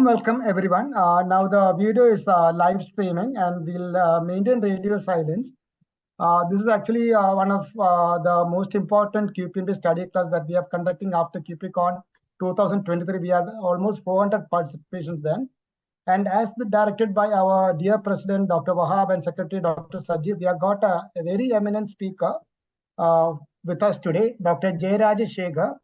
welcome everyone. Now the video is live streaming and we'll maintain radio silence. This is actually one of the most important QPMPA study class that we are conducting after QPCon 2023. We had almost 400 participations then. And as directed by our dear President, Dr. Wahab, and Secretary, Dr. Sajid, we have got a very eminent speaker with us today, Dr. Jeyarajasekar.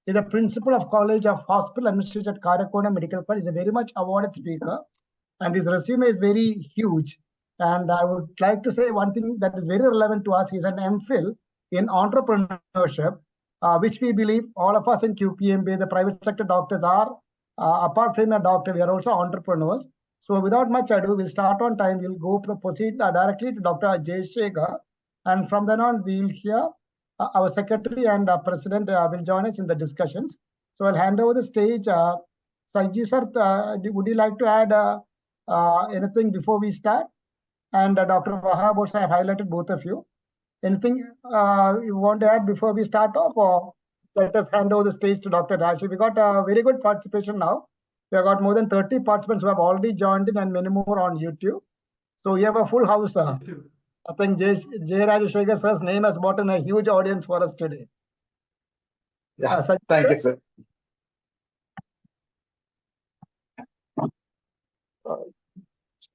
Is a principal of College of Hospital Administration at Karakona Medical College. Is a very much awarded speaker, and his resume is very huge. And I would like to say one thing that is very relevant to us. He's an MPhil in entrepreneurship, which we believe all of us in QPMPA, the private sector doctors are, apart from a doctor, we are also entrepreneurs. So without much ado, we'll start on time. We'll proceed directly to Dr. Jeyarajasekar, and from then on, we'll hear our secretary and president will join us in the discussions. So I'll hand over the stage. Sajid sir, would you like to add anything before we start? And Dr. Wahab, also I've highlighted both of you. Anything you want to add before we start off, or let us hand over the stage to Dr. Rashi? We got a very good participation now. We have got more than 30 participants who have already joined in and many more on YouTube. So we have a full house. I think Jeyarajasekar sir's name has brought in a huge audience for us today. Yeah, thank you, sir.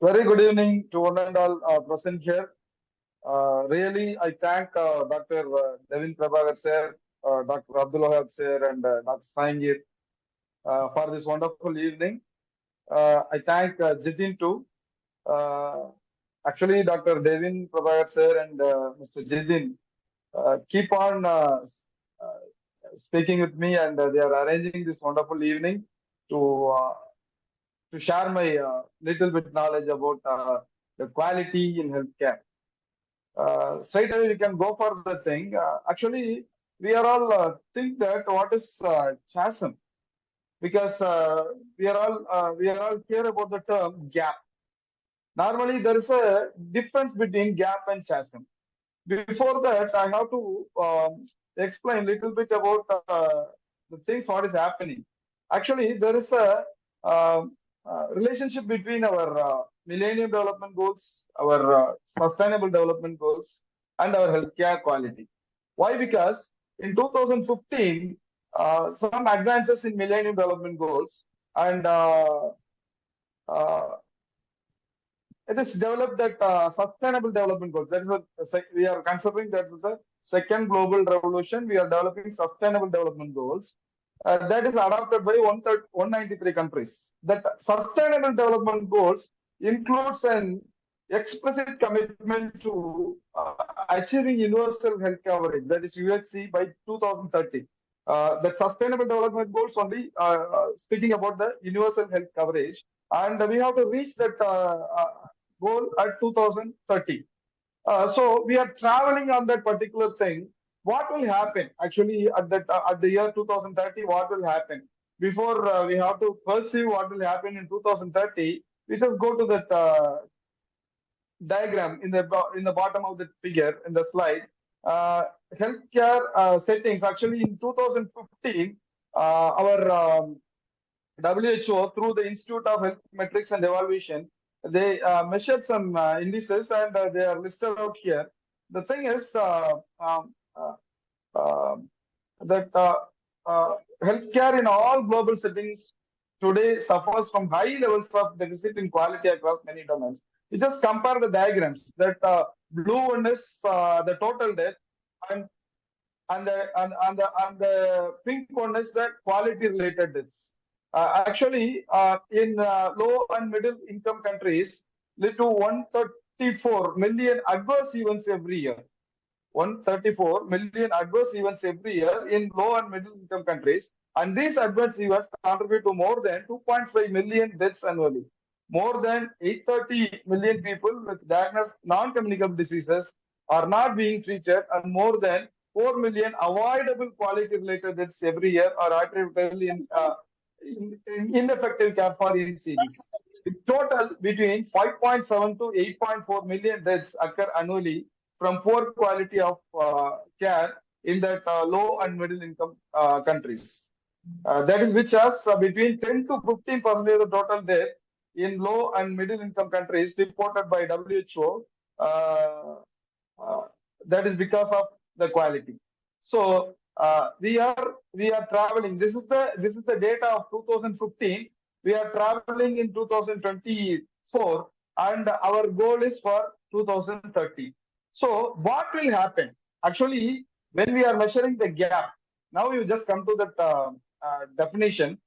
Very good evening to one and all present here. Really, I thank Dr. Devin Prabhakar sir, Dr. Abdul Wahab sir, and Dr. Sangir for this wonderful evening. I thank Jitin too. Actually, Dr. Devin Prabhakar sir and Mr. Jitin keep on speaking with me, and they are arranging this wonderful evening to share my little bit knowledge about the quality in healthcare. Straight away, we can go for the thing. Actually, we are all think that what is Chasm, because we are all care about the term gap. Normally, there is a difference between gap and chasm. Before that, I have to explain a little bit about the things what is happening. Actually, there is a relationship between our Millennium Development Goals, our Sustainable Development Goals, and our healthcare quality. Why? Because in 2015, some advances in Millennium Development Goals, and it is developed that sustainable development goals. That is we are considering that is the second global revolution. We are developing sustainable development goals. That is adopted by 193 countries. That sustainable development goals includes an explicit commitment to achieving universal health coverage. That is UHC by 2030. That sustainable development goals only speaking about the universal health coverage, and we have to reach that goal at 2030. So we are traveling on that particular thing. What will happen actually at the year 2030? What will happen before we have to perceive what will happen in 2030? We just go to that diagram in the bottom of the figure in the slide. Healthcare settings. Actually, in 2015, our WHO through the Institute of Health Metrics and Evaluation, they measured some indices, and they are listed out here. The thing is that healthcare in all global settings today suffers from high levels of deficit in quality across many domains. You just compare the diagrams. That blue one is the total death, and the pink one is the quality related deaths. Actually, in low and middle income countries, lead to 134 million adverse events every year. 134 million adverse events every year in low and middle income countries. And these adverse events contribute to more than 2.5 million deaths annually. More than 830 million people with diagnosed non-communicable diseases are not being treated, and more than 4 million avoidable quality-related deaths every year are attributable in ineffective care for NCDs. In total, between 5.7 to 8.4 million deaths occur annually from poor quality of care in that low and middle income countries. That is which has between 10 to 15% of total death in low and middle income countries reported by WHO. Uh, uh, that is because of the quality. So we are traveling. This is the data of 2015. We are traveling in 2024, and our goal is for 2030. So what will happen? Actually, when we are measuring the gap, now you just come to that definition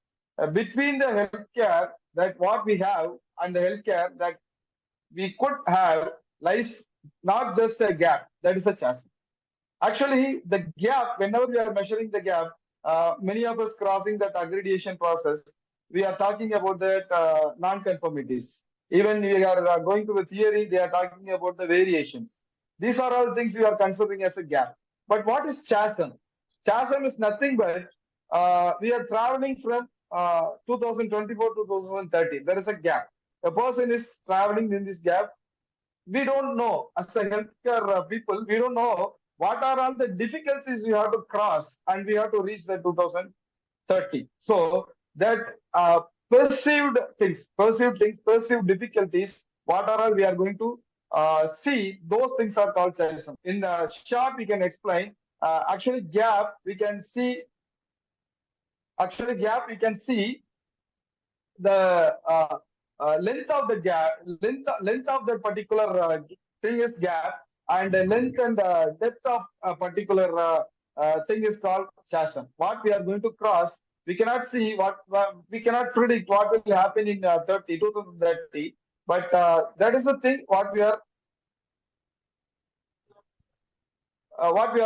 between the healthcare that what we have and the healthcare that we could have lies not just a gap, that is a chasm. Actually, the gap, whenever we are measuring the gap, many of us crossing that aggregation process, we are talking about that non-conformities. Even we are going to the theory, they are talking about the variations. These are all things we are considering as a gap. But what is chasm? Chasm is nothing but we are traveling from 2024 to 2030. There is a gap. A person is traveling in this gap. We don't know, as a healthcare people, we don't know what are all the difficulties we have to cross and we have to reach the 2030. So that perceived difficulties, what are all we are going to see, those things are called chasm. In short, we can explain, actually gap, we can see the length of the gap, length of the particular thing is gap, and the length and the depth of a particular thing is called chasm. What we are going to cross, we cannot see we cannot predict what will happen in 2030, but that is the thing what we are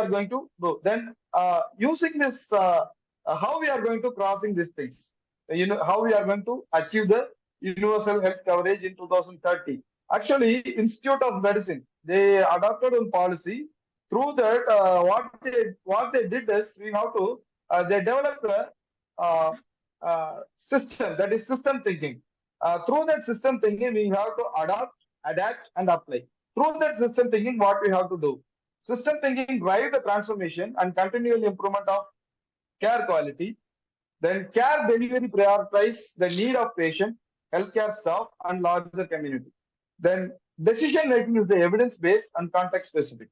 going to do. Then using this, how we are going to crossing these things, how we are going to achieve the universal health coverage in 2030. Actually, Institute of Medicine, they adopted one policy. Through that, what they did is we have to they developed a system, that is system thinking. Through that system thinking, we have to adapt, and apply. Through that system thinking, what we have to do? System thinking drive the transformation and continual improvement of care quality. Then care delivery prioritize the need of patient, healthcare staff, and larger community. Then decision making is the evidence based and context specific.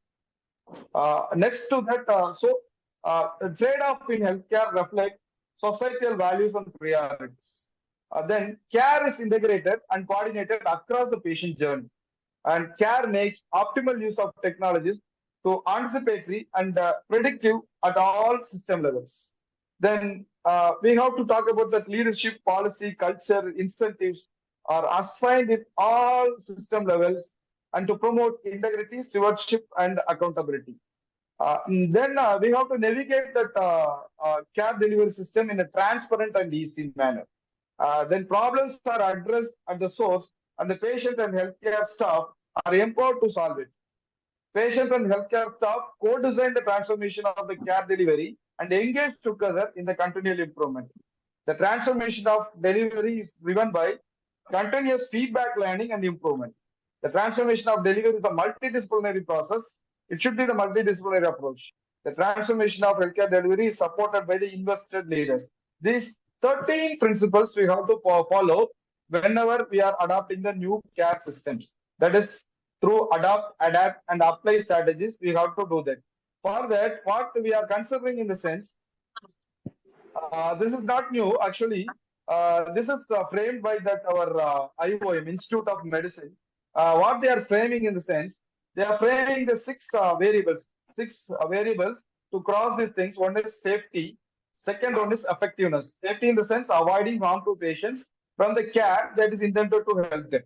Next to that, the trade-off in healthcare reflect societal values and priorities. Then care is integrated and coordinated across the patient journey, and care makes optimal use of technologies to anticipatory and predictive at all system levels. Then we have to talk about that leadership, policy, culture, incentives are assigned at all system levels and to promote integrity, stewardship, and accountability. Then we have to navigate that care delivery system in a transparent and easy manner. Then problems are addressed at the source, and the patient and healthcare staff are empowered to solve it. Patients and healthcare staff co-design the transformation of the care delivery and engage together in the continual improvement. The transformation of delivery is driven by continuous feedback, learning, and improvement. The transformation of delivery is a multidisciplinary process. It should be the multidisciplinary approach. The transformation of healthcare delivery is supported by the invested leaders. These 13 principles we have to follow whenever we are adopting the new care systems. That is, through adopt, adapt, and apply strategies, we have to do that. For that, what we are considering in the sense, this is not new. Actually, this is framed by that our IOM, Institute of Medicine. What they are framing in the sense, they are framing the six variables to cross these things. One is safety. Second one is effectiveness. Safety in the sense avoiding harm to patients from the care that is intended to help them.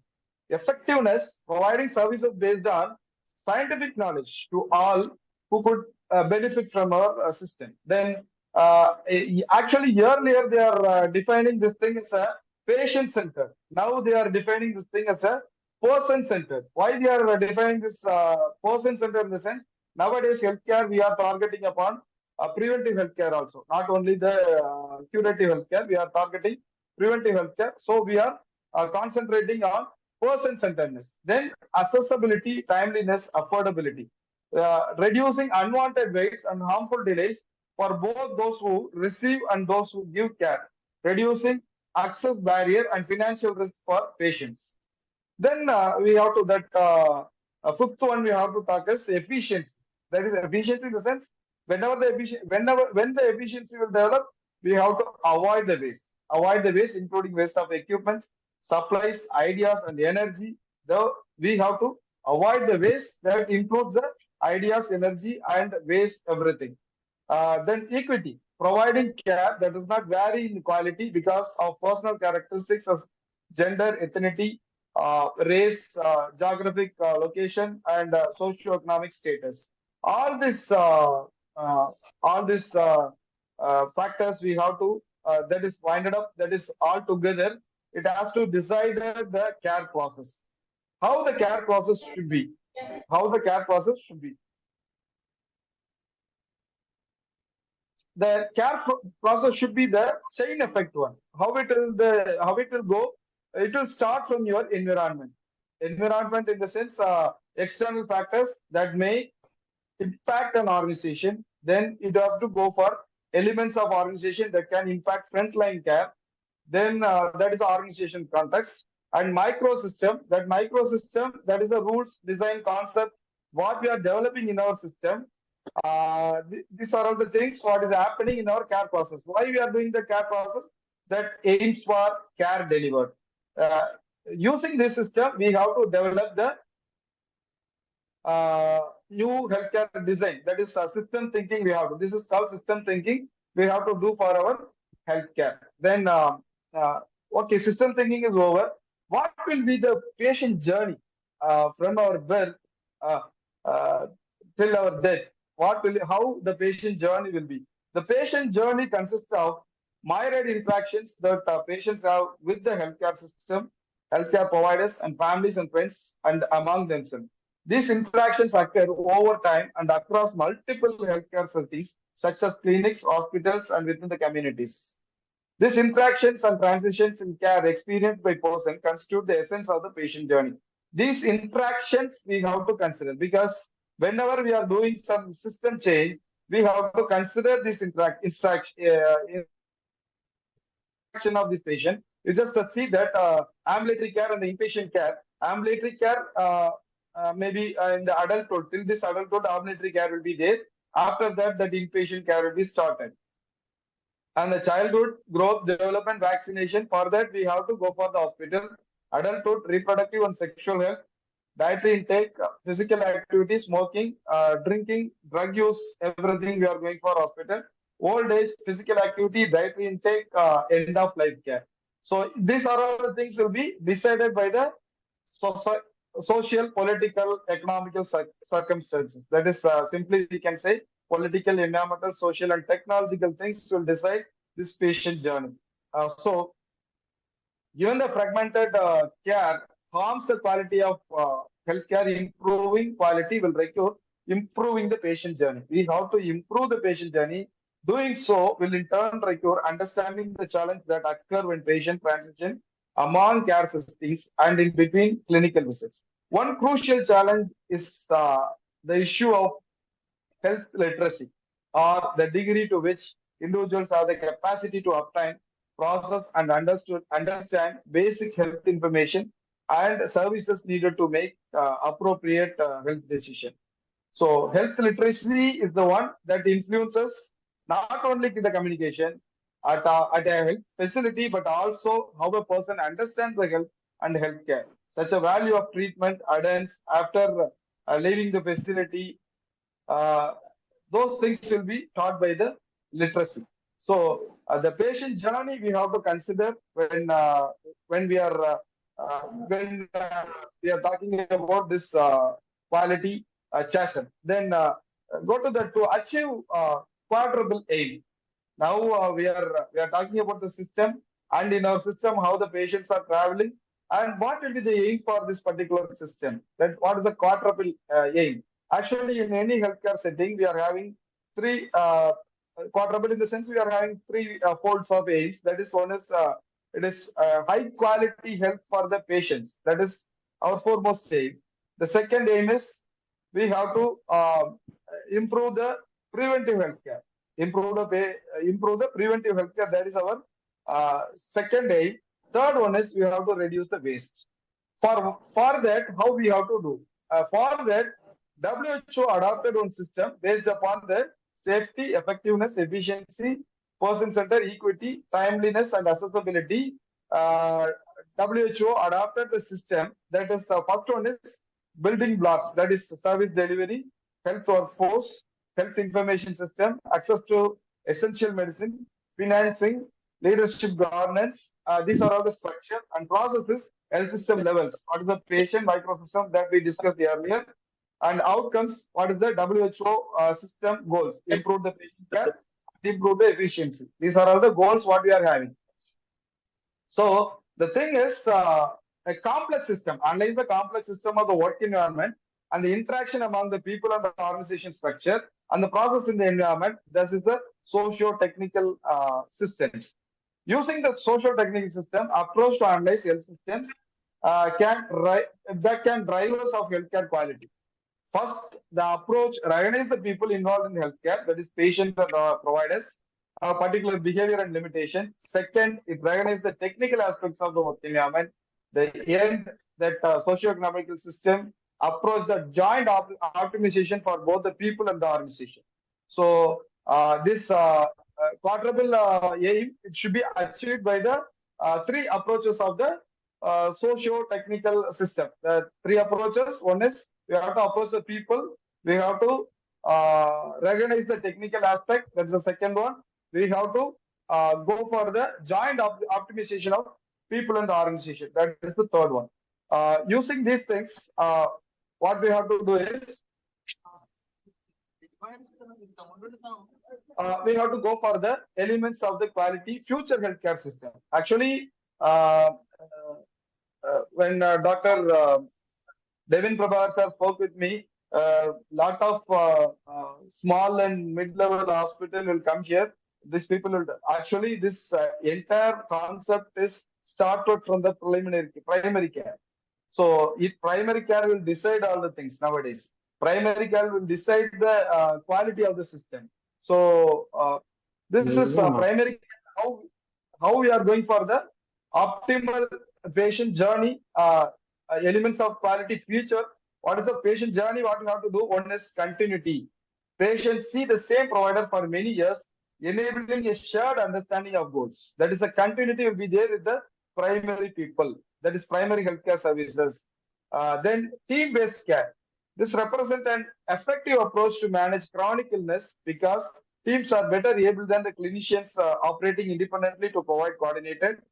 Effectiveness, providing services based on scientific knowledge to all who could benefit from our system. Then actually earlier they are defining this thing as a patient centered. Now they are defining this thing as a person centered. Why they are defining this person centered in the sense, nowadays healthcare we are targeting upon preventive healthcare also, not only the curative healthcare, we are targeting preventive healthcare. So we are concentrating on person centeredness. Then accessibility, timeliness, affordability, reducing unwanted waits and harmful delays for both those who receive and those who give care, reducing access barrier and financial risk for patients. Then we have to that fifth one we have to talk is efficiency. That is efficiency in the sense when the efficiency will develop, we have to avoid the waste. Avoid the waste, including waste of equipment, supplies, ideas, and energy. We have to avoid the waste that includes the ideas, energy, and waste everything. Then equity, providing care that does not vary in quality because of personal characteristics as gender, ethnicity, race, geographic location, and socioeconomic status. All this, uh, all these factors we have to that is winded up. That is all together. It has to decide the care process. How the care process should be. How the care process should be. The care process should be the chain effect one. How it will go? It will start from your environment. Environment in the sense external factors that may impact an organization. Then it has to go for elements of organization that can impact frontline care. Then that is the organization context and microsystem. That is the rules, design, concept, what we are developing in our system. These are all the things what is happening in our care process. Why we are doing the care process? That aims for care delivered. Uh, Using this system, we have to develop the new healthcare design. That is system thinking we have to. This is called system thinking we have to do for our healthcare. Then, okay, system thinking is over. What will be the patient journey from our birth uh, uh, till our death? How the patient journey will be? The patient journey consists of myriad interactions that patients have with the healthcare system, healthcare providers, and families and friends, and among themselves. These interactions occur over time and across multiple healthcare settings, such as clinics, hospitals, and within the communities. These interactions and transitions in care experienced by person constitute the essence of the patient journey. These interactions we have to consider because whenever we are doing some system change, we have to consider this interaction of this patient. You just see that ambulatory care and the inpatient care. Ambulatory care maybe in the adulthood, till this adulthood, ambulatory care will be there. After that, the inpatient care will be started. And the childhood, growth, development, vaccination. For that, we have to go for the hospital. Adulthood, reproductive and sexual health, dietary intake, physical activity, smoking, drinking, drug use, everything we are going for hospital. Old age, physical activity, dietary intake, end of life care. So these are all the things will be decided by the social, political, economical circumstances. That is simply we can say political, environmental, social, and technological things will decide this patient journey. So, given the fragmented care harms the quality of healthcare, improving quality will require improving the patient journey. We have to improve the patient journey. Doing so will in turn require understanding the challenge that occur when patient transition among care systems and in between clinical visits. One crucial challenge is the issue of health literacy, or the degree to which individuals have the capacity to obtain, process, and understand basic health information and services needed to make appropriate health decision. So health literacy is the one that influences not only the communication at a health facility, but also how a person understands the health and healthcare. Such a value of treatment adherence after leaving the facility, uh, those things will be taught by the literacy. So the patient journey we have to consider when we are when we are talking about this quality chasm. Then go to the to achieve quadruple aim. Now we are talking about the system, and in our system how the patients are traveling and what will be the aim for this particular system. That what is the quadruple aim? Actually, in any healthcare setting, we are having three quadruple in the sense we are having three folds of aims. That is one is it is high quality health for the patients. That is our foremost aim. The second aim is we have to improve the preventive healthcare. improve the preventive healthcare. That is our second aim. Third one is we have to reduce the waste. For that, how we have to do? For that, WHO adopted one system based upon the safety, effectiveness, efficiency, person-centered, equity, timeliness, and accessibility. Uh, WHO adopted the system. That is the first one is building blocks. That is service delivery, health workforce, health information system, access to essential medicine, financing, leadership governance. These are all the structure and processes, health system levels. What is the patient microsystem that we discussed earlier? And outcomes, what is the WHO system goals? Improve the patient care, improve the efficiency. These are all the goals what we are having. So the thing is, a complex system, analyze the complex system of the work environment and the interaction among the people and the organization structure and the process in the environment. This is the socio-technical systems. Using the socio-technical system approach to analyze health systems can drive us of healthcare quality. First, the approach recognize the people involved in healthcare, that is patient and providers, particular behavior and limitation. Second, it recognizes the technical aspects of the work environment. The end that socio-economical system approach the joint optimization for both the people and the organization. So this quadruple aim, it should be achieved by the three approaches of the socio-technical system. The three approaches. One is we have to approach the people. We have to recognize the technical aspect. That's the second one. We have to go for the joint optimization of people and the organization. That is the third one. Using these things, what we have to do is we have to go for the elements of the quality future healthcare system. Actually, when Dr. Devin Prabhakar sir spoke with me, lot of small and mid-level hospital will come here. These people will actually this entire concept is started from the primary care. So primary care will decide all the things nowadays. Primary care will decide the quality of the system. So this is primary care, how we are going for the optimal patient journey, elements of quality future. What is the patient journey? What we have to do? One is continuity. Patients see the same provider for many years, enabling a shared understanding of goals. That is the continuity will be there with the primary people. That is primary healthcare services. Then team-based care. This represents an effective approach to manage chronic illness because teams are better able than the clinicians operating independently to provide coordinated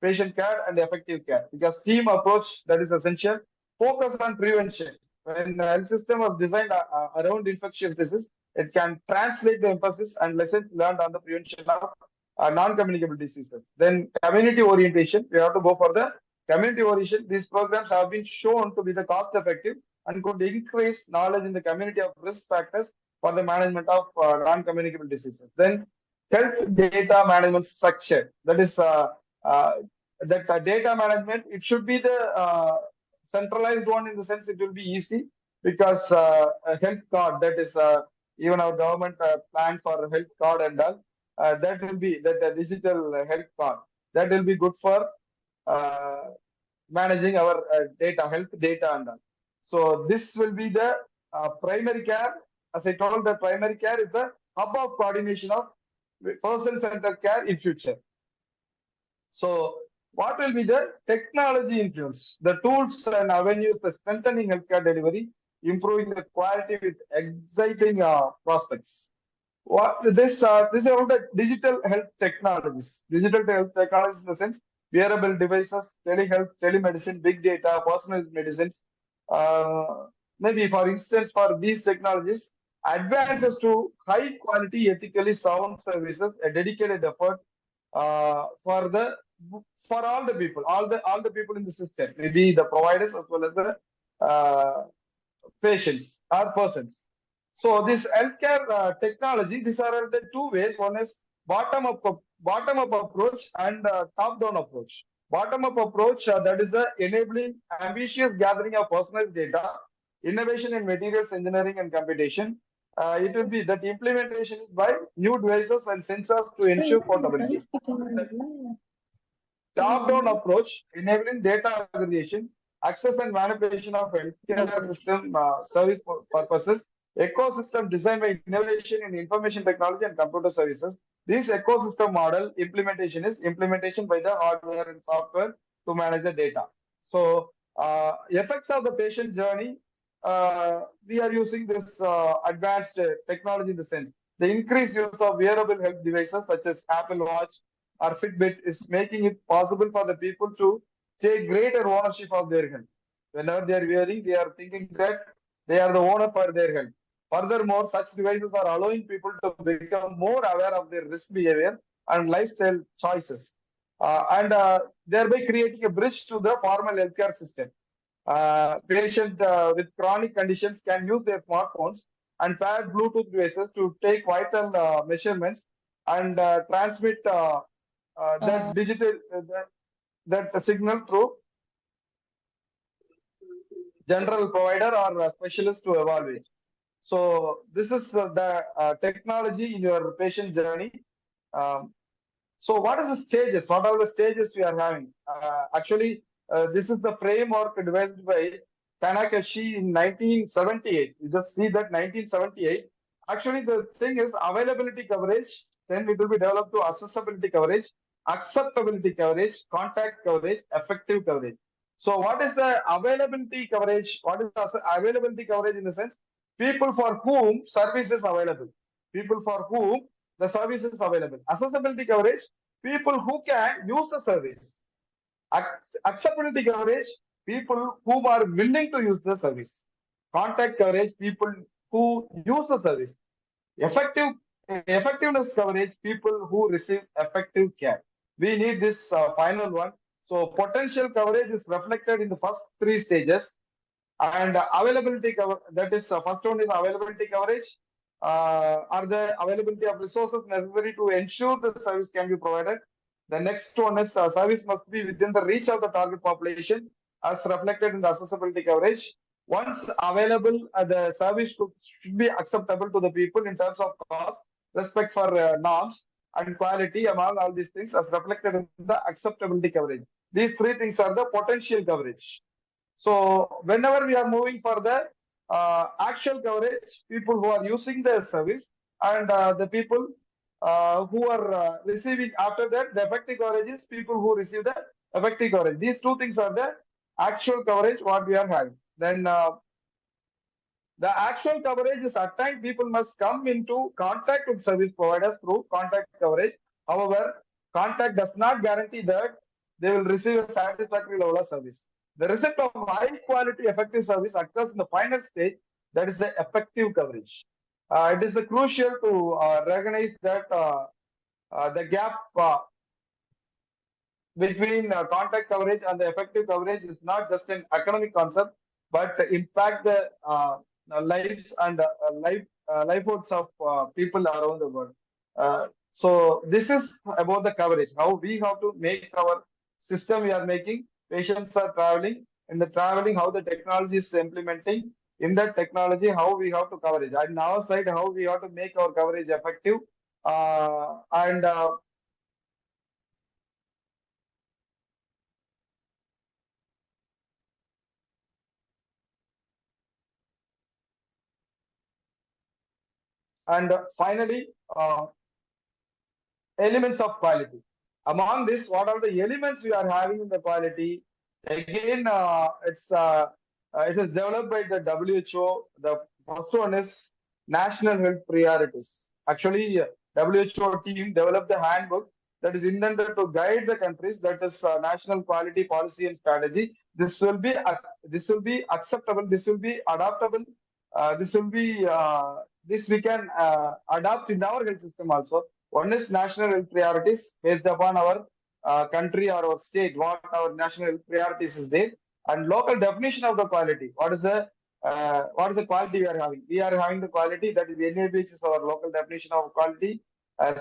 patient care and effective care. Because team approach, that is essential. Focus on prevention. When the health system was designed around infectious disease, it can translate the emphasis and lessons learned on the prevention of non-communicable diseases. Then community orientation, we have to go for the community orientation. These programs have been shown to be the cost effective and could increase knowledge in the community of risk factors for the management of non-communicable diseases. Then health data management structure, that is that data management, it should be the centralized one in the sense it will be easy because a health card, that is even our government plan for a health card and all, that will be that digital health card, that will be good for managing our data, health data and all. So this will be the primary care. As I told, the primary care is the hub of coordination of person-centered care in future. So what will be the technology influence? The tools and avenues, the strengthening healthcare delivery, improving the quality with exciting prospects. This is all the digital health technologies. Digital health technologies in the sense wearable devices, telehealth, telemedicine, big data, personalized medicines. Maybe for instance, for these technologies, advances to high quality, ethically sound services, a dedicated effort for all the people, all the people in the system, maybe the providers as well as the patients or persons. So this healthcare technology, these are the two ways. One is bottom up approach and top down approach. Bottom up approach, that is the enabling ambitious gathering of personalized data, innovation in materials engineering and computation, it will be that implementation is by new devices and sensors to ensure portability. Top-down approach, enabling data aggregation, access and manipulation of healthcare system service purposes, ecosystem designed by innovation in information technology and computer services. This ecosystem model implementation is implementation by the hardware and software to manage the data. So, effects of the patient journey, we are using this advanced technology in the sense. The increased use of wearable health devices such as Apple Watch, or Fitbit is making it possible for the people to take greater ownership of their health. Whenever they are wearing, they are thinking that they are the owner for their health. Furthermore, such devices are allowing people to become more aware of their risk behavior and lifestyle choices, and thereby creating a bridge to the formal healthcare system. Patients with chronic conditions can use their smartphones and pair Bluetooth devices to take vital measurements and transmit that digital that signal through general provider or a specialist to evaluate. So this is the technology in your patient journey. Um, so what is the stages? What are the stages we are having? Actually, this is the framework devised by Tanakashi in 1978. You just see that 1978. Actually, the thing is availability coverage. Then it will be developed to accessibility coverage, acceptability coverage, contact coverage, effective coverage. So what is the availability coverage? What is the availability coverage in the sense? People for whom service is available. People for whom the service is available. Accessibility coverage, people who can use the service. Acceptability coverage, people who are willing to use the service. Contact coverage, people who use the service. Effectiveness coverage, people who receive effective care. We need this final one. So potential coverage is reflected in the first three stages. And availability cover, that is first one is availability coverage. Are the availability of resources necessary to ensure the service can be provided? The next one is service must be within the reach of the target population as reflected in the accessibility coverage. Once available, the service should be acceptable to the people in terms of cost, respect for norms and quality among all these things as reflected in the acceptability coverage. These three things are the potential coverage. So whenever we are moving for the actual coverage, people who are using the service and the people who are receiving after that, the effective coverage is people who receive the effective coverage. These two things are the actual coverage what we are having. Then the actual coverage is at times people must come into contact with service providers through contact coverage. However, contact does not guarantee that they will receive a satisfactory level of service. The receipt of high quality effective service occurs in the final stage, that is the effective coverage. It is crucial to recognize that the gap between contact coverage and the effective coverage is not just an economic concept, but impact the lives and livelihoods of people around the world. So this is about the coverage, how we have to make our system we are making. Patients are traveling. In the traveling, how the technology is implementing. In that technology, how we have to coverage. And our side, how we have to make our coverage effective. And finally, elements of quality. Among this, what are the elements we are having in the quality? Again, it is developed by the WHO. The first one is national health priorities. Actually, WHO team developed the handbook that is intended to guide the countries. That is national quality policy and strategy. This will be acceptable. This will be adaptable. This we can adapt in our health system also. One is national health priorities based upon our country or our state, what our national health priorities is there, and local definition of the quality. What is the quality we are having? We are having the quality that is NABH is our local definition of quality.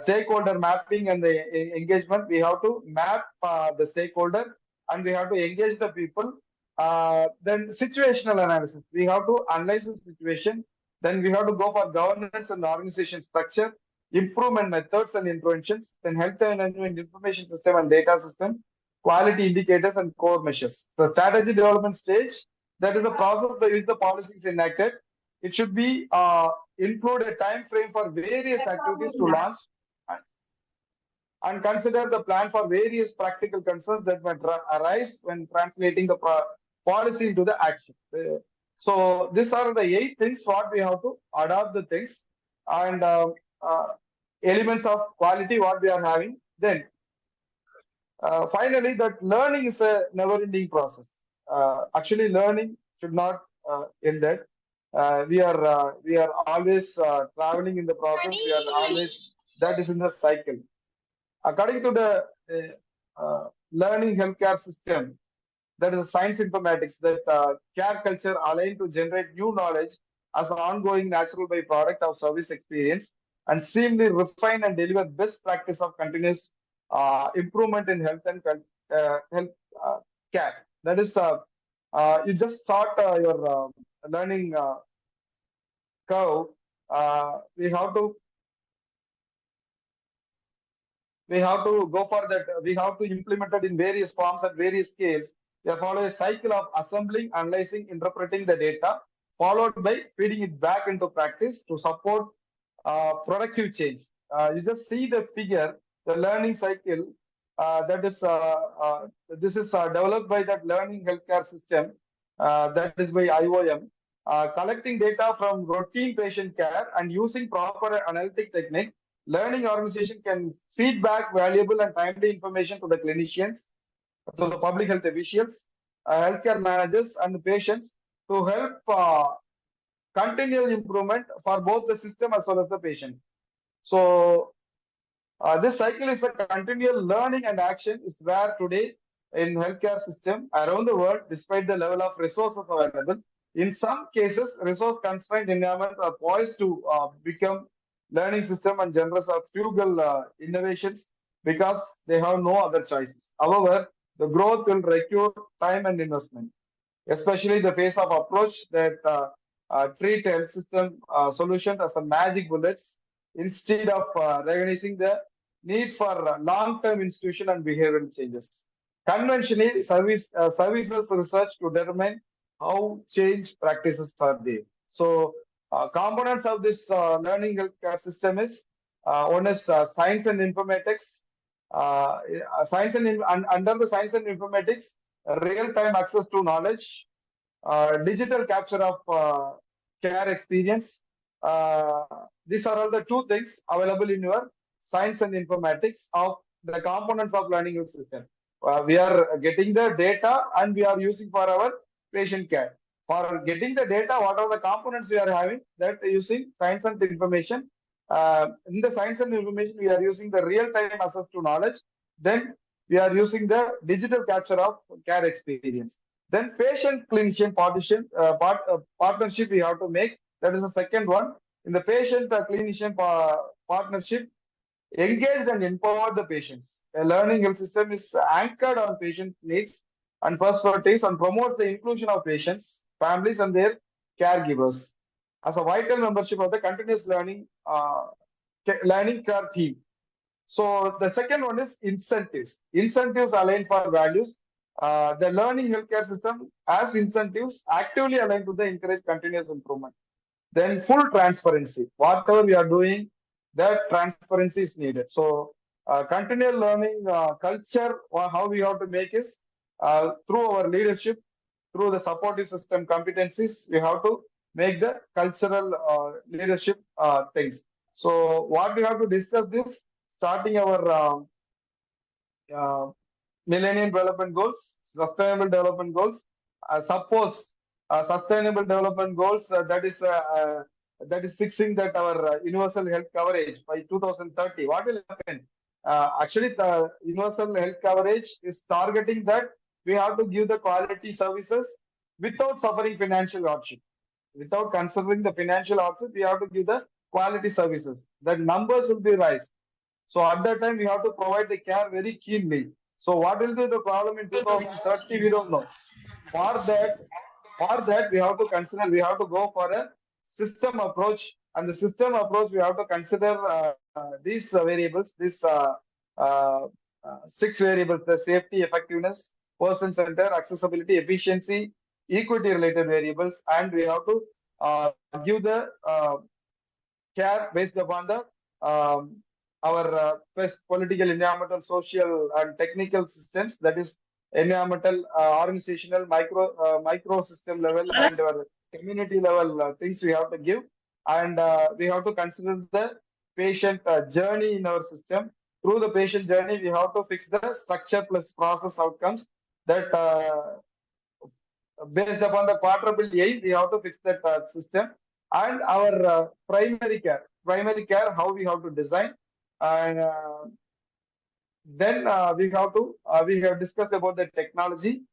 Stakeholder mapping and the engagement. We have to map the stakeholder and we have to engage the people. Then situational analysis. We have to analyze the situation Then we have to go for governance and organization structure, improvement methods and interventions, then health management information system and data system, quality indicators and core measures. The strategy development stage, that is the process by which the policy is enacted. It should be include a time frame for various activities to launch and consider the plan for various practical concerns that might arise when translating the policy into the action. So these are the 8 things what we have to adopt the things and elements of quality what we are having. Then finally, that learning is a never-ending process. Actually, learning should not end it. We are always traveling in the process. We are always, that is in the cycle. According to the learning healthcare system, that is science informatics, that care culture aligned to generate new knowledge as an ongoing natural byproduct of service experience and seamlessly refine and deliver best practice of continuous improvement in health and health care. That is, you just start your learning curve. We have to go for that. We have to implement it in various forms at various scales. We follow a cycle of assembling, analyzing, interpreting the data, followed by feeding it back into practice to support productive change. You just see the figure, the learning cycle. This is developed by that learning healthcare system. That is by IOM. Collecting data from routine patient care and using proper analytic technique, learning organization can feed back valuable and timely information to the clinicians, to the public health officials, healthcare managers, and the patients to help continual improvement for both the system as well as the patient. So this cycle is a continual learning and action is where today in healthcare system around the world, despite the level of resources available, in some cases, resource constrained environments are poised to become learning system and generous of frugal innovations because they have no other choices. However, the growth will require time and investment, especially the phase of approach that treat health system solutions as a magic bullets instead of recognizing the need for long-term institution and behavioral changes. Conventionally, services research to determine how change practices are there. So components of this learning healthcare system is one is science and informatics. Under the science and informatics, real-time access to knowledge, digital capture of care experience. These are all the 2 things available in your science and informatics of the components of learning health system. We are getting the data and we are using for our patient care. For getting the data, what are the components we are having? That using science and information. In the science and information, we are using the real-time access to knowledge. Then we are using the digital capture of care experience. Then patient-clinician partnership we have to make. That is the second one. In the patient-clinician partnership, engaged and empower the patients. A learning health system is anchored on patient needs and perspectives and promotes the inclusion of patients, families, and their caregivers as a vital membership of the continuous learning care team. So the second one is incentives. Incentives aligned for values. The learning healthcare system as incentives actively aligned to the encourage continuous improvement. Then full transparency. Whatever we are doing, that transparency is needed. So continual learning culture, or how we have to make is through our leadership, through the supportive system competencies, we have to make the cultural leadership things. So what we have to discuss this, starting our Millennium Development Goals, Sustainable Development Goals. Suppose Sustainable Development Goals, that is fixing that our universal health coverage by 2030. What will happen? Actually, the universal health coverage is targeting that we have to give the quality services without suffering financial hardship. Without considering the financial hardship, we have to give the quality services. The numbers will be rise. So at that time, we have to provide the care very keenly. So what will be the problem in 2030? We don't know. For that, we have to consider, we have to go for a system approach. And the system approach, we have to consider these variables, these 6 variables: the safety, effectiveness, person center, accessibility, efficiency, equity related variables, and we have to give the care based upon the our political, environmental, social, and technical systems. That is environmental, organizational, micro system level, and community level things we have to give, and we have to consider the patient journey in our system. Through the patient journey, we have to fix the structure plus process outcomes that based upon the quadruple aim, we have to fix that system. And our primary care, how we have to design. And then we have discussed about the technology.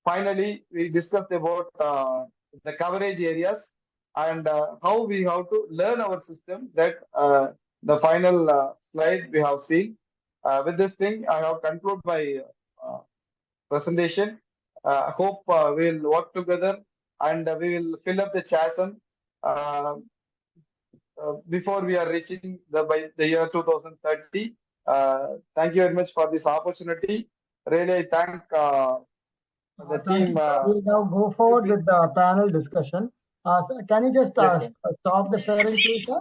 Finally, we discussed about the coverage areas and how we have to learn our system. That the final slide we have seen. With this thing, I have concluded my presentation. I hope we'll work together and we will fill up the chasm before we are reaching by the year 2030. Thank you very much for this opportunity. Really, I thank the team. We'll now go forward with the panel discussion. Can you just stop the sharing, please, sir?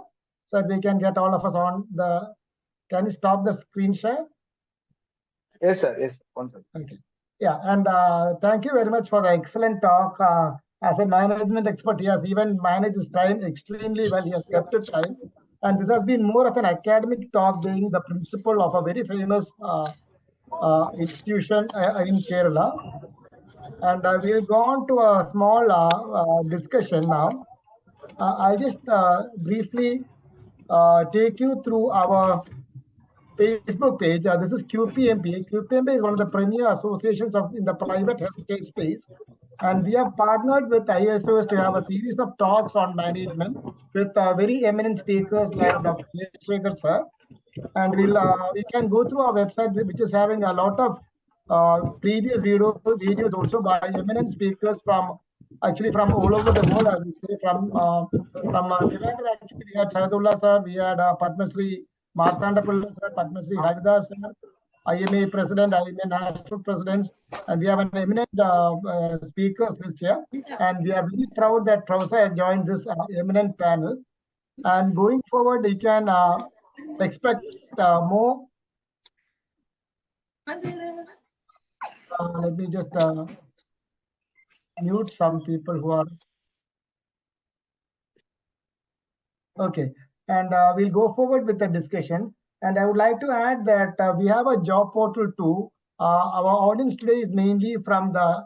So that we can get all of us on the. Can you stop the screen share? Yes, sir. Yes, one second. Okay. Yeah, and thank you very much for the excellent talk. As a management expert, he has even managed his time extremely well. He has kept his time. And this has been more of an academic talk, being the principal of a very famous institution in Kerala. And we'll go on to a small discussion now. I'll just briefly take you through our Facebook page. This is QPMPA. QPMPA is one of the premier associations in the private healthcare space. And we have partnered with ISOs to have a series of talks on management with very eminent speakers like Dr. Jeyarajasekar sir. And we can go through our website, which is having a lot of previous videos also by eminent speakers from all over the world. I would say from actually we had Saradullah sir, we had Padma Shri Martandapullah sir, Padma Shri Haridas sir, IMA president, IMA national presidents, and we have an eminent speakers list here. And we are very proud that Professor has joined this eminent panel. And going forward, we can expect more. Let me just mute some people who are. Okay, and we'll go forward with the discussion. And I would like to add that we have a job portal too. Our audience today is mainly from the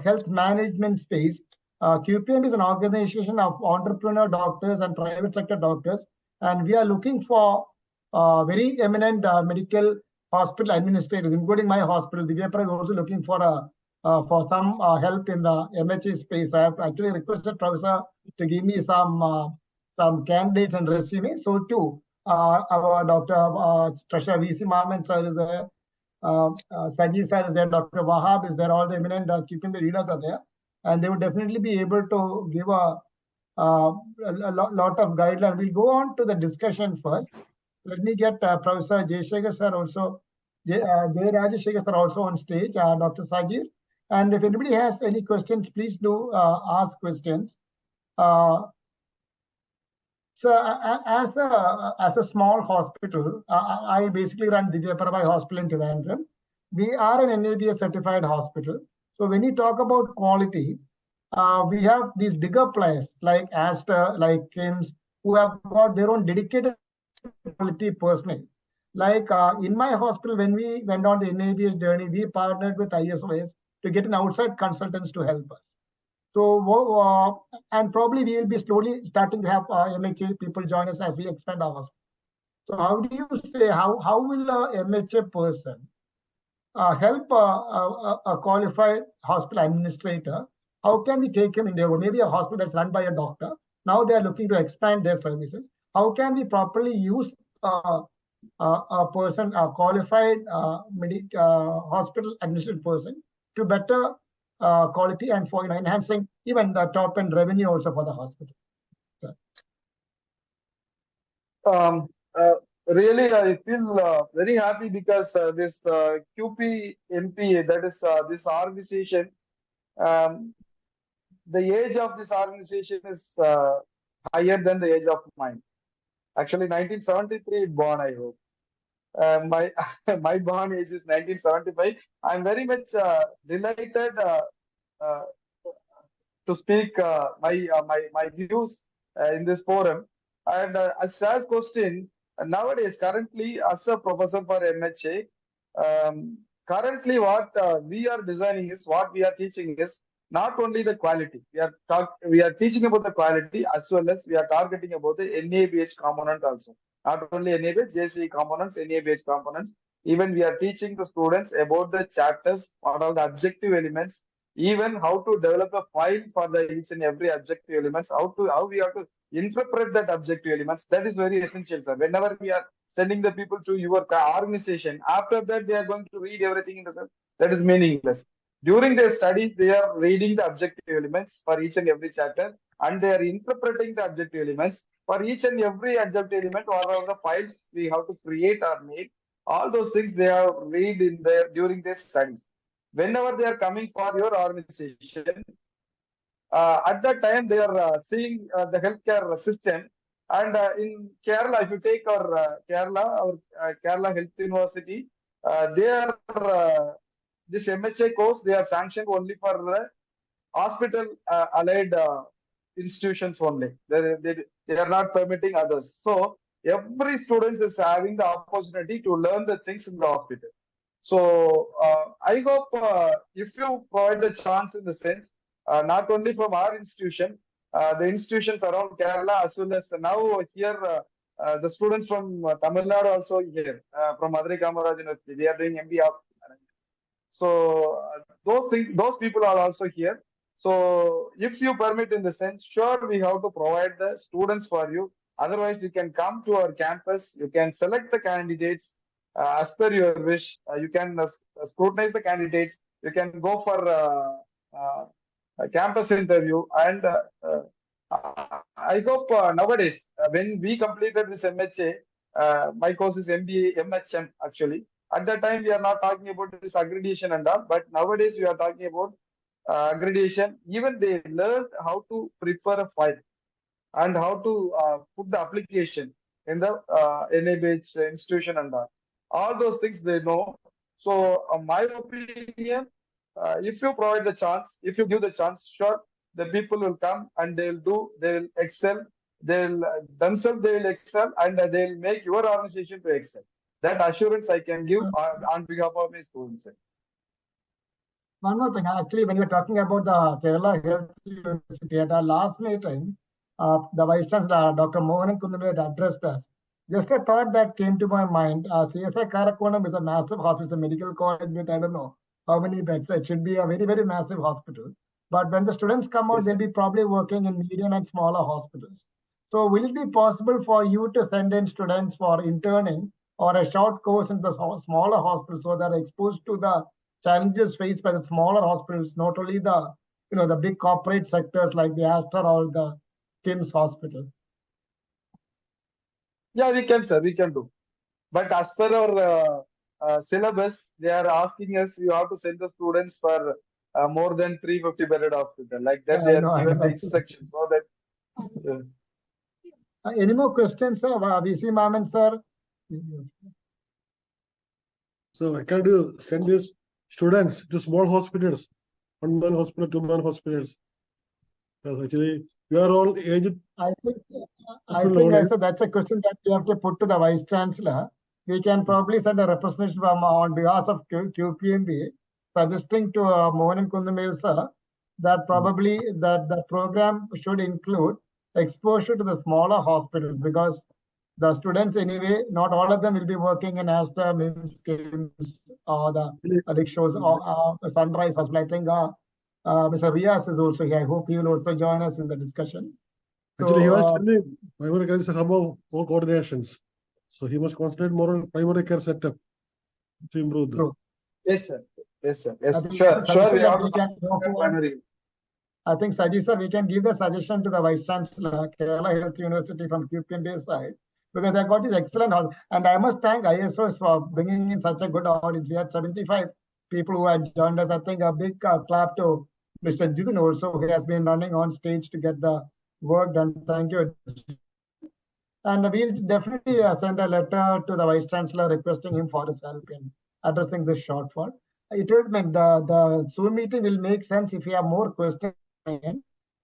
health management space. QPM is an organization of entrepreneur doctors and private sector doctors, and we are looking for very eminent medical hospital administrators, including my hospital. Divyapra is also looking for some help in the MHA space. I have actually requested Professor to give me some candidates and resumes. So too, our Dr. Treasurer VC Mahaman sir is there, Sajid sir is there, Dr. Wahab is there, all the eminent keeping the leaders are there. And they would definitely be able to give a lot of guidelines. We'll go on to the discussion first. Let me get Professor Jeyarajasekar sir also, Jeyarajasekar sir also on stage, Dr. Sajid. And if anybody has any questions, please do ask questions. So as a small hospital, I basically run Divyaparabai Hospital in Trivandrum. We are an NABS certified hospital. So when you talk about quality, we have these bigger players like Aster, like KIMS, who have got their own dedicated quality personnel. Like in my hospital, when we went on the NABS journey, we partnered with ISOs to get an outside consultants to help us. So, and probably we will be slowly starting to have MHA people join us as we expand our hospital. So how do you say, how will a MHA person help a qualified hospital administrator? How can we take him in there? Maybe a hospital that's run by a doctor. Now they are looking to expand their services. How can we properly use a person, a qualified hospital administrative person, to better quality and for enhancing even the top end revenue also for the hospital? So. really, I feel very happy because this QPMPA, that is this organization, um, the age of this organization is higher than the age of mine. Actually, 1973 born, I hope. My my born age is 1975. I'm very much delighted uh, to speak my views in this forum. And as question, nowadays, currently, as a professor for MHA, currently what we are designing is, what we are teaching is not only the quality. We are teaching about the quality as well as we are targeting about the NABH component also. Not only NABH, JCE components, NABH components. Even we are teaching the students about the chapters, what are the objective elements, even how to develop a file for the each and every objective elements, how we have to interpret that objective elements. That is very essential, sir. Whenever we are sending the people to your organization, after that they are going to read everything in the cell. That is meaningless. During their studies, they are reading the objective elements for each and every chapter, and they are interpreting the objective elements for each and every objective element. What are the files we have to create or make? All those things they have read in their during their studies. Whenever they are coming for your organization, at that time they are seeing the healthcare system. And in Kerala, if you take our Kerala Health University, they are this MHA course, they are sanctioned only for the hospital allied institutions only. They are not permitting others. So every student is having the opportunity to learn the things in the hospital. So I hope if you provide the chance in the sense, not only from our institution, the institutions around Kerala as well as now here, the students from Tamil Nadu also here, from Madurai Kamaraj University, they are doing MBA. So those people are also here. So if you permit in the sense, sure, we have to provide the students for you. Otherwise, you can come to our campus. You can select the candidates as per your wish. You can scrutinize the candidates. You can go for a campus interview. And I hope nowadays, when we completed this MHA, my course is MBA, MHM actually. At that time, we are not talking about this accreditation and all, but nowadays we are talking about accreditation. Even they learned how to prepare a file and how to put the application in the NABH institution and all those things they know. So my opinion, if you provide the chance, if you give the chance, sure, the people will come and they will excel, they'll themselves they will excel, and they'll make your organization to excel. That assurance I can give on behalf of my students. One more thing, actually, when you're talking about the Kerala Health University, at our last meeting, the Vice Chancellor, Dr. Mohan Kundumbe, had addressed us. Just a thought that came to my mind. CSI Karakoram is a massive hospital, it's a medical college with, I don't know how many beds. It should be a very, very massive hospital. But when the students come out, Yes, they'll be probably working in medium and smaller hospitals. So will it be possible for you to send in students for interning or a short course in the smaller hospitals so they're exposed to the challenges faced by the smaller hospitals, not only the the big corporate sectors like the Aster or the KIMS hospital? yeah, we can, sir. We can do. But as per our syllabus, they are asking us you have to send the students for more than 350 bedded hospital. Like that, they I are know, I given the know. instructions so that. Any more questions, sir? VC Maman, sir? So I can do send these students to small hospitals, 1-man hospital, 2-man hospitals. Because actually, we are all aged. I think so that's a question that we have to put to the Vice Chancellor. We can probably send a representation on behalf of QPMPA, suggesting to Mohan Kundumbe, sir, that probably that the program should include exposure to the smaller hospitals, because the students anyway, not all of them will be working in Aster, MIMS, KIMS, or the big shows, or Sunrise Hospital. I think Mr. Rias is also here. I hope he will also join us in the discussion. Actually, he was telling primary care is a hub of all coordinations. So he must concentrate more on primary care setup to improve that. Yes, sir. Yes, sir. Yes, Sure. We have to. I think, Saji sir, we can give the suggestion to the Vice Chancellor, Kerala Health University from QPMPA side, because I got this excellent audience. And I must thank ISOs for bringing in such a good audience. We had 75 people who had joined us. I think a big clap to Mr. Jithin also, who has been running on stage to get the work done. Thank you. And we'll definitely send a letter to the Vice Chancellor requesting him for his help in addressing this shortfall. It will make the Zoom meeting will make sense if you have more questions.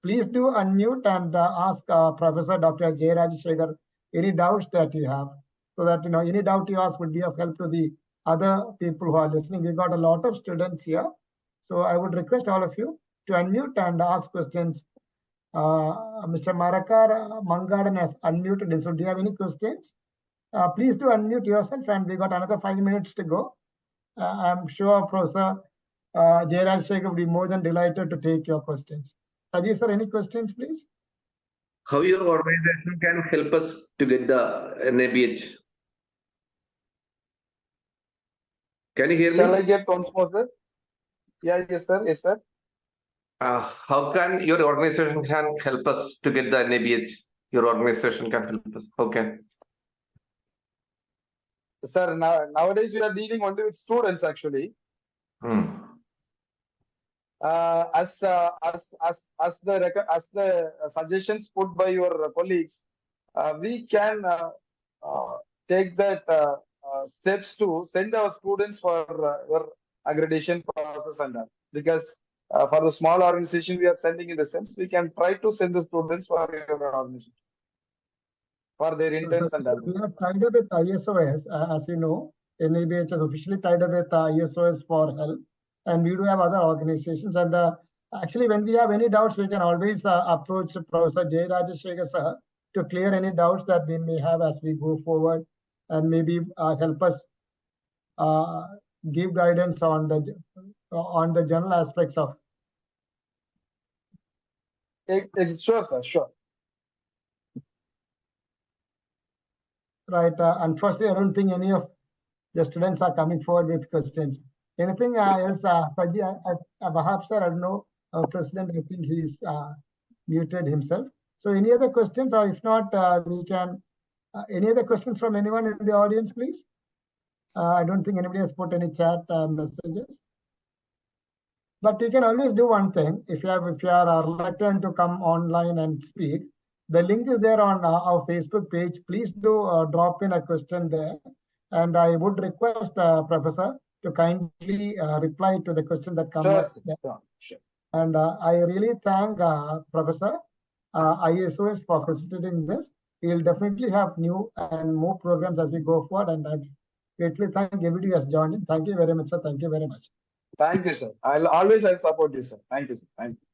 Please do unmute and ask Professor Dr. Jeyarajasekar any doubts that you have, so that any doubt you ask would be of help to the other people who are listening. We got a lot of students here, so I would request all of you to unmute and ask questions. Mr. Marakar Mangadan has unmuted. So do you have any questions? Please do unmute yourself, and we got another 5 minutes to go. I'm sure Professor Jeyarajasekar will be more than delighted to take your questions. Ajay sir, any questions, please? How your organization can help us to get the NABH? Can you hear me? Shall I get once more, sir? Yeah, yes, sir. Yes, sir. How can your organization can help us to get the NABH? Your organization can help us. How can? Sir, nowadays we are dealing only with students actually. As the suggestions put by your colleagues, we can take that steps to send our students for your accreditation process and that. Because for the small organization we are sending in the sense, we can try to send the students for your organization for their interns and that. We have tied up with ISOs, as you know. NABH has officially tied up with ISOs for help, and we do have other organizations. And actually, when we have any doubts, we can always approach Professor Jeyarajasekar sir to clear any doubts that we may have as we go forward, and maybe help us give guidance on the general aspects of. Sure, sir. Sure. Right. Unfortunately, I don't think any of the students are coming forward with questions. Anything else, Wahab sir? I don't know. Our president, I think he's muted himself. So, any other questions, or if not, we can. Any other questions from anyone in the audience, please? I don't think anybody has put any chat messages. But you can always do one thing. If you are reluctant to come online and speak, the link is there on our Facebook page. Please do drop in a question there. And I would request Professor to kindly reply to the question that comes up there. Sure. And I really thank Professor ISOS for facilitating this. We'll definitely have new and more programs as we go forward. And I greatly thank everybody who has joined in. Thank you very much, sir. Thank you very much. Thank you, sir. I'll always support you, sir. Thank you, sir. Thank you.